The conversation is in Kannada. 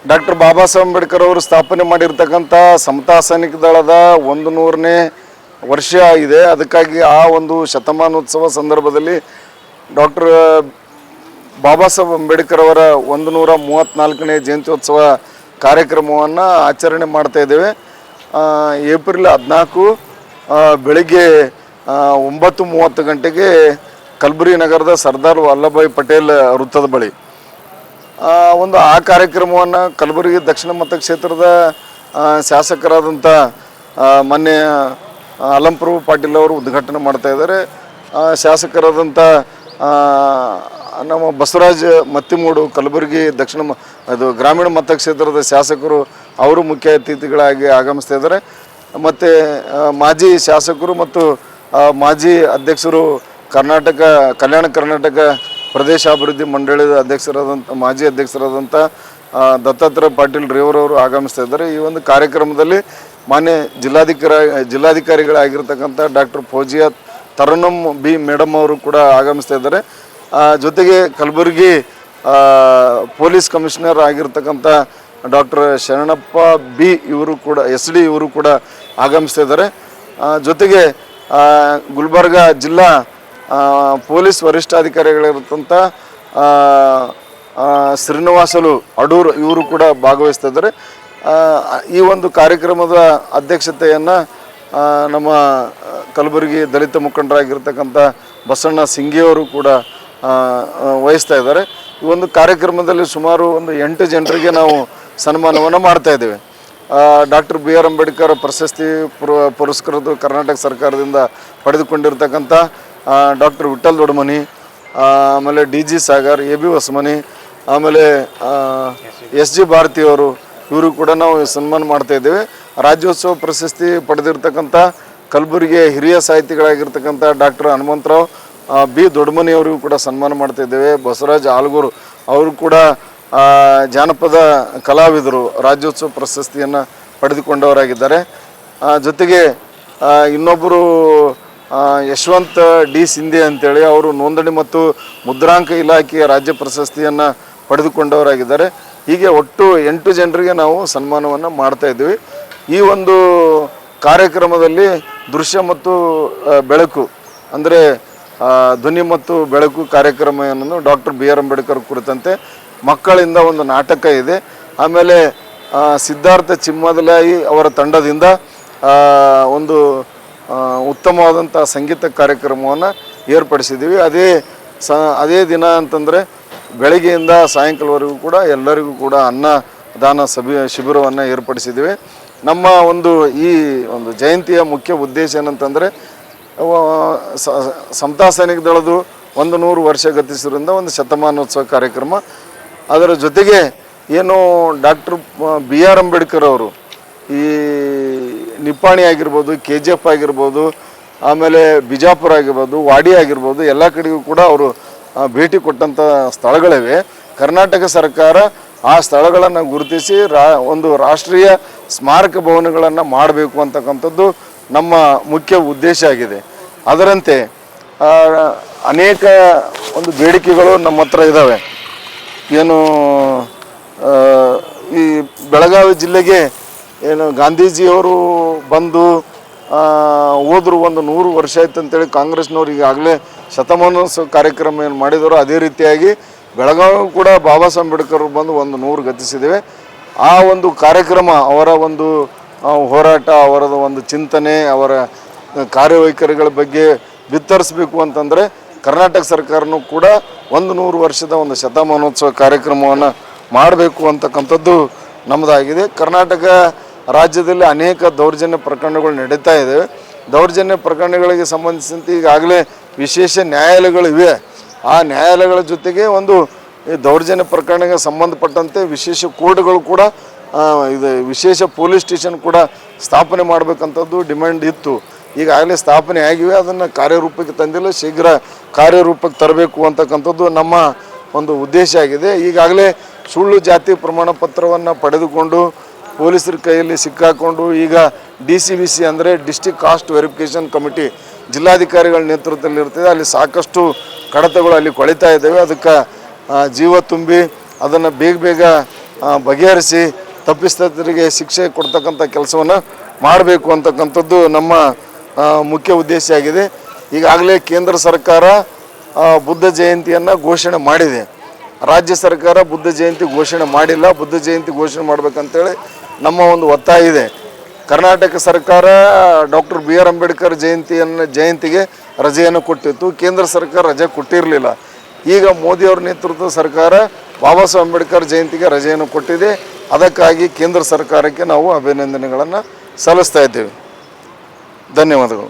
ಡಾಕ್ಟರ್ ಬಾಬಾ ಸಾಹೇಬ್ ಅಂಬೇಡ್ಕರ್ ಅವರು ಸ್ಥಾಪನೆ ಮಾಡಿರ್ತಕ್ಕಂಥ ಸಮತಾ ಸೈನಿಕ ದಳದ 100ನೇ ವರ್ಷ ಇದೆ. ಅದಕ್ಕಾಗಿ ಆ ಒಂದು ಶತಮಾನೋತ್ಸವ ಸಂದರ್ಭದಲ್ಲಿ ಡಾಕ್ಟರ್ ಬಾಬಾ ಸಾಹೇಬ್ ಅಂಬೇಡ್ಕರ್ ಅವರ 134ನೇ ಜಯಂತ್ಯೋತ್ಸವ ಕಾರ್ಯಕ್ರಮವನ್ನು ಆಚರಣೆ ಮಾಡ್ತಾ ಇದ್ದೇವೆ. ಏಪ್ರಿಲ್ 14 ಬೆಳಿಗ್ಗೆ 9:30 ಗಂಟೆಗೆ ಕಲಬುರಗಿ ನಗರದ ಸರ್ದಾರ್ ವಲ್ಲಭಭಾಯಿ ಪಟೇಲ್ ವೃತ್ತದ ಬಳಿ ಆ ಕಾರ್ಯಕ್ರಮವನ್ನು ಕಲಬುರಗಿ ದಕ್ಷಿಣ ಮತಕ್ಷೇತ್ರದ ಶಾಸಕರಾದಂಥ ಮೊನ್ನೆ ಅಲಂಪ್ರಭು ಪಾಟೀಲ್ ಅವರು ಉದ್ಘಾಟನೆ ಮಾಡ್ತಾ ಇದ್ದಾರೆ. ಶಾಸಕರಾದಂಥ ನಮ್ಮ ಬಸವರಾಜ್ ಮತ್ತಿಮೂಡು ಕಲಬುರಗಿ ಗ್ರಾಮೀಣ ಮತಕ್ಷೇತ್ರದ ಶಾಸಕರು ಅವರು ಮುಖ್ಯ ಅತಿಥಿಗಳಾಗಿ ಆಗಮಿಸ್ತಾ ಇದ್ದಾರೆ. ಮತ್ತು ಮಾಜಿ ಶಾಸಕರು ಮತ್ತು ಮಾಜಿ ಅಧ್ಯಕ್ಷರು ಕಲ್ಯಾಣ ಕರ್ನಾಟಕ ಪ್ರದೇಶಾಭಿವೃದ್ಧಿ ಮಂಡಳಿಯ ಮಾಜಿ ಅಧ್ಯಕ್ಷರಾದಂಥ ದತ್ತಾತ್ರೇಯ ಪಾಟೀಲ್ ರೇವರವರು ಆಗಮಿಸ್ತಾ ಇದ್ದಾರೆ. ಈ ಒಂದು ಕಾರ್ಯಕ್ರಮದಲ್ಲಿ ಮಾನ್ಯ ಜಿಲ್ಲಾಧಿಕಾರಿಗಳಾಗಿರ್ತಕ್ಕಂಥ ಡಾಕ್ಟರ್ ಫೌಜಿಯಾ ತರನ್ನಮ್ ಬಿ ಮೇಡಮ್ ಅವರು ಕೂಡ ಆಗಮಿಸ್ತಾ ಇದ್ದಾರೆ. ಜೊತೆಗೆ ಕಲಬುರಗಿ ಪೊಲೀಸ್ ಕಮಿಷನರ್ ಆಗಿರ್ತಕ್ಕಂಥ ಡಾಕ್ಟರ್ ಶರಣಪ್ಪ ಬಿ ಇವರು ಕೂಡ SD ಇವರು ಕೂಡ ಆಗಮಿಸ್ತಾ ಇದ್ದಾರೆ. ಜೊತೆಗೆ ಗುಲ್ಬರ್ಗ ಜಿಲ್ಲಾ ಪೊಲೀಸ್ ವರಿಷ್ಠಾಧಿಕಾರಿಗಳಿರ್ತಂಥ ಶ್ರೀನಿವಾಸಲು ಅಡೂರು ಇವರು ಕೂಡ ಭಾಗವಹಿಸ್ತಾ ಇದ್ದಾರೆ. ಈ ಒಂದು ಕಾರ್ಯಕ್ರಮದ ಅಧ್ಯಕ್ಷತೆಯನ್ನು ನಮ್ಮ ಕಲಬುರಗಿ ದಲಿತ ಮುಖಂಡರಾಗಿರ್ತಕ್ಕಂಥ ಬಸಣ್ಣ ಸಿಂಗಿಯವರು ಕೂಡ ವಹಿಸ್ತಾ ಇದ್ದಾರೆ. ಈ ಒಂದು ಕಾರ್ಯಕ್ರಮದಲ್ಲಿ ಸುಮಾರು 8 ಜನರಿಗೆ ನಾವು ಸನ್ಮಾನವನ್ನು ಮಾಡ್ತಾ ಇದ್ದೇವೆ. ಡಾಕ್ಟರ್ BR ಅಂಬೇಡ್ಕರ್ ಪ್ರಶಸ್ತಿ ಪುರಸ್ಕೃತ ಕರ್ನಾಟಕ ಸರ್ಕಾರದಿಂದ ಪಡೆದುಕೊಂಡಿರ್ತಕ್ಕಂಥ ಡಾಕ್ಟರ್ ವಿಠಲ್ ದೊಡ್ಮನಿ, ಆಮೇಲೆ DG ಸಾಗರ್, AB ಹೊಸಮನಿ, ಆಮೇಲೆ SG ಭಾರತಿಯವರು ಇವರು ಕೂಡ ನಾವು ಸನ್ಮಾನ ಮಾಡ್ತಾ ಇದ್ದೇವೆ. ರಾಜ್ಯೋತ್ಸವ ಪ್ರಶಸ್ತಿ ಪಡೆದಿರ್ತಕ್ಕಂಥ ಕಲಬುರಗಿಯ ಹಿರಿಯ ಸಾಹಿತಿಗಳಾಗಿರ್ತಕ್ಕಂಥ ಡಾಕ್ಟರ್ ಹನುಮಂತರಾವ್ B ದೊಡ್ಮನಿಯವರಿಗೂ ಕೂಡ ಸನ್ಮಾನ ಮಾಡ್ತಾ ಇದ್ದೇವೆ. ಬಸವರಾಜ್ ಆಲ್ಗೂರು ಅವರು ಕೂಡ ಜಾನಪದ ಕಲಾವಿದರು, ರಾಜ್ಯೋತ್ಸವ ಪ್ರಶಸ್ತಿಯನ್ನು ಪಡೆದುಕೊಂಡವರಾಗಿದ್ದಾರೆ. ಜೊತೆಗೆ ಇನ್ನೊಬ್ಬರು ಯಶವಂತ್ D ಸಿಂಧೆ ಅಂತೇಳಿ ಅವರು ನೋಂದಣಿ ಮತ್ತು ಮುದ್ರಾಂಕ ಇಲಾಖೆಯ ರಾಜ್ಯ ಪ್ರಶಸ್ತಿಯನ್ನು ಪಡೆದುಕೊಂಡವರಾಗಿದ್ದಾರೆ. ಹೀಗೆ ಒಟ್ಟು 8 ಜನರಿಗೆ ನಾವು ಸನ್ಮಾನವನ್ನು ಮಾಡ್ತಾ ಇದ್ದೀವಿ. ಈ ಒಂದು ಕಾರ್ಯಕ್ರಮದಲ್ಲಿ ದೃಶ್ಯ ಮತ್ತು ಬೆಳಕು ಅಂದರೆ ಧ್ವನಿ ಮತ್ತು ಬೆಳಕು ಕಾರ್ಯಕ್ರಮವನ್ನು ಡಾಕ್ಟರ್ BR ಅಂಬೇಡ್ಕರ್ ಕುರಿತಂತೆ ಮಕ್ಕಳಿಂದ ಒಂದು ನಾಟಕ ಇದೆ. ಆಮೇಲೆ ಸಿದ್ಧಾರ್ಥ ಚಿಮ್ಮದಲಾಯಿ ಅವರ ತಂಡದಿಂದ ಒಂದು ಉತ್ತಮವಾದಂಥ ಸಂಗೀತ ಕಾರ್ಯಕ್ರಮವನ್ನು ಏರ್ಪಡಿಸಿದ್ದೀವಿ. ಅದೇ ದಿನ ಅಂತಂದರೆ ಬೆಳಗ್ಗೆಯಿಂದ ಸಾಯಂಕಾಲವರೆಗೂ ಕೂಡ ಎಲ್ಲರಿಗೂ ಕೂಡ ಅನ್ನದಾನ ಶಿಬಿರವನ್ನು ಏರ್ಪಡಿಸಿದ್ದೀವಿ. ನಮ್ಮ ಈ ಒಂದು ಜಯಂತಿಯ ಮುಖ್ಯ ಉದ್ದೇಶ ಏನಂತಂದರೆ ಸಮತಾ ಸೈನಿಕ ದಳದು 100 ವರ್ಷ ಗತಿಸಿದ್ರಿಂದ ಒಂದು ಶತಮಾನೋತ್ಸವ ಕಾರ್ಯಕ್ರಮ. ಅದರ ಜೊತೆಗೆ ಏನು ಡಾಕ್ಟರ್ BR ಅಂಬೇಡ್ಕರ್ ಅವರು ಈ ನಿಪ್ಪಾಣಿ ಆಗಿರ್ಬೋದು, KGF ಆಗಿರ್ಬೋದು, ಆಮೇಲೆ ಬಿಜಾಪುರ ಆಗಿರ್ಬೋದು, ವಾಡಿ ಆಗಿರ್ಬೋದು, ಎಲ್ಲ ಕಡೆಗೂ ಕೂಡ ಅವರು ಭೇಟಿ ಕೊಟ್ಟಂಥ ಸ್ಥಳಗಳಿವೆ. ಕರ್ನಾಟಕ ಸರ್ಕಾರ ಆ ಸ್ಥಳಗಳನ್ನು ಗುರುತಿಸಿ ಒಂದು ರಾಷ್ಟ್ರೀಯ ಸ್ಮಾರಕ ಭವನಗಳನ್ನು ಮಾಡಬೇಕು ಅಂತಕ್ಕಂಥದ್ದು ನಮ್ಮ ಮುಖ್ಯ ಉದ್ದೇಶ ಆಗಿದೆ. ಅದರಂತೆ ಅನೇಕ ಒಂದು ಬೇಡಿಕೆಗಳು ನಮ್ಮ ಹತ್ರ ಇದ್ದಾವೆ. ಏನು ಈ ಬೆಳಗಾವಿ ಜಿಲ್ಲೆಗೆ ಏನು ಗಾಂಧೀಜಿಯವರು ಬಂದು ಹೋದ್ರು 100 ವರ್ಷ ಆಯ್ತು ಅಂತೇಳಿ ಕಾಂಗ್ರೆಸ್ನವ್ರು ಈಗಾಗಲೇ ಶತಮಾನೋತ್ಸವ ಕಾರ್ಯಕ್ರಮ ಏನು ಮಾಡಿದವರು, ಅದೇ ರೀತಿಯಾಗಿ ಬೆಳಗಾವಿ ಕೂಡ ಬಾಬಾ ಸಾಹೇಬ್ ಅಂಬೇಡ್ಕರ್ ಬಂದು 100 ಗತಿಸಿದ್ದೇವೆ. ಆ ಒಂದು ಕಾರ್ಯಕ್ರಮ ಅವರ ಒಂದು ಹೋರಾಟ, ಅವರದ ಒಂದು ಚಿಂತನೆ, ಅವರ ಕಾರ್ಯವೈಖರಿಗಳ ಬಗ್ಗೆ ಬಿತ್ತರಿಸಬೇಕು ಅಂತಂದರೆ ಕರ್ನಾಟಕ ಸರ್ಕಾರನೂ ಕೂಡ 100 ವರ್ಷದ ಒಂದು ಶತಮಾನೋತ್ಸವ ಕಾರ್ಯಕ್ರಮವನ್ನು ಮಾಡಬೇಕು ಅಂತಕ್ಕಂಥದ್ದು ನಮ್ಮದಾಗಿದೆ. ಕರ್ನಾಟಕ ರಾಜ್ಯದಲ್ಲಿ ಅನೇಕ ದೌರ್ಜನ್ಯ ಪ್ರಕರಣಗಳು ನಡೀತಾ ಇದ್ದಾವೆ. ದೌರ್ಜನ್ಯ ಪ್ರಕರಣಗಳಿಗೆ ಸಂಬಂಧಿಸಿದಂತೆ ಈಗಾಗಲೇ ವಿಶೇಷ ನ್ಯಾಯಾಲಯಗಳಿವೆ. ಆ ನ್ಯಾಯಾಲಯಗಳ ಜೊತೆಗೆ ಈ ದೌರ್ಜನ್ಯ ಪ್ರಕರಣಕ್ಕೆ ಸಂಬಂಧಪಟ್ಟಂತೆ ವಿಶೇಷ ಕೋರ್ಟ್ಗಳು ಕೂಡ ವಿಶೇಷ ಪೊಲೀಸ್ ಸ್ಟೇಷನ್ ಕೂಡ ಸ್ಥಾಪನೆ ಮಾಡಬೇಕಂಥದ್ದು ಡಿಮ್ಯಾಂಡ್ ಇತ್ತು. ಈಗಾಗಲೇ ಸ್ಥಾಪನೆ ಆಗಿವೆ. ಅದನ್ನು ಕಾರ್ಯರೂಪಕ್ಕೆ ತಂದಿಲ್ಲ, ಶೀಘ್ರ ಕಾರ್ಯರೂಪಕ್ಕೆ ತರಬೇಕು ಅಂತಕ್ಕಂಥದ್ದು ನಮ್ಮ ಒಂದು ಉದ್ದೇಶ ಆಗಿದೆ. ಈಗಾಗಲೇ ಸುಳ್ಳು ಜಾತಿ ಪ್ರಮಾಣ ಪತ್ರವನ್ನು ಪಡೆದುಕೊಂಡು ಪೊಲೀಸರ ಕೈಯಲ್ಲಿ ಸಿಕ್ಕಾಕೊಂಡು ಈಗ DCVC ಅಂದರೆ ಡಿಸ್ಟ್ರಿಕ್ಟ್ ಕಾಸ್ಟ್ ವೆರಿಫಿಕೇಷನ್ ಕಮಿಟಿ ಜಿಲ್ಲಾಧಿಕಾರಿಗಳ ನೇತೃತ್ವದಲ್ಲಿ ಇರ್ತದೆ. ಅಲ್ಲಿ ಸಾಕಷ್ಟು ಕಡತಗಳು ಅಲ್ಲಿ ಕೊಳಿತಾ ಇದ್ದಾವೆ. ಅದಕ್ಕೆ ಜೀವ ತುಂಬಿ ಅದನ್ನು ಬೇಗ ಬಗೆಹರಿಸಿ ತಪ್ಪಿತಸ್ಥರಿಗೆ ಶಿಕ್ಷೆ ಕೊಡ್ತಕ್ಕಂಥ ಕೆಲಸವನ್ನು ಮಾಡಬೇಕು ಅಂತಕ್ಕಂಥದ್ದು ನಮ್ಮ ಮುಖ್ಯ ಉದ್ದೇಶ ಆಗಿದೆ. ಈಗಾಗಲೇ ಕೇಂದ್ರ ಸರ್ಕಾರ ಬುದ್ಧ ಜಯಂತಿಯನ್ನು ಘೋಷಣೆ ಮಾಡಿದೆ. ರಾಜ್ಯ ಸರ್ಕಾರ ಬುದ್ಧ ಜಯಂತಿ ಘೋಷಣೆ ಮಾಡಿಲ್ಲ. ಬುದ್ಧ ಜಯಂತಿ ಘೋಷಣೆ ಮಾಡಬೇಕಂತೇಳಿ ನಮ್ಮ ಒಂದು ಒತ್ತಾಯ ಇದೆ. ಕರ್ನಾಟಕ ಸರ್ಕಾರ ಡಾಕ್ಟರ್ BR ಅಂಬೇಡ್ಕರ್ ಜಯಂತಿಗೆ ರಜೆಯನ್ನು ಕೊಟ್ಟಿತ್ತು. ಕೇಂದ್ರ ಸರ್ಕಾರ ರಜೆ ಕೊಟ್ಟಿರಲಿಲ್ಲ. ಈಗ ಮೋದಿಯವರ ನೇತೃತ್ವದ ಸರ್ಕಾರ ಬಾಬಾ ಸಾಹೇಬ್ ಅಂಬೇಡ್ಕರ್ ಜಯಂತಿಗೆ ರಜೆಯನ್ನು ಕೊಟ್ಟಿದೆ. ಅದಕ್ಕಾಗಿ ಕೇಂದ್ರ ಸರ್ಕಾರಕ್ಕೆ ನಾವು ಅಭಿನಂದನೆಗಳನ್ನು ಸಲ್ಲಿಸ್ತಾ ಇದ್ದೇವೆ. ಧನ್ಯವಾದಗಳು.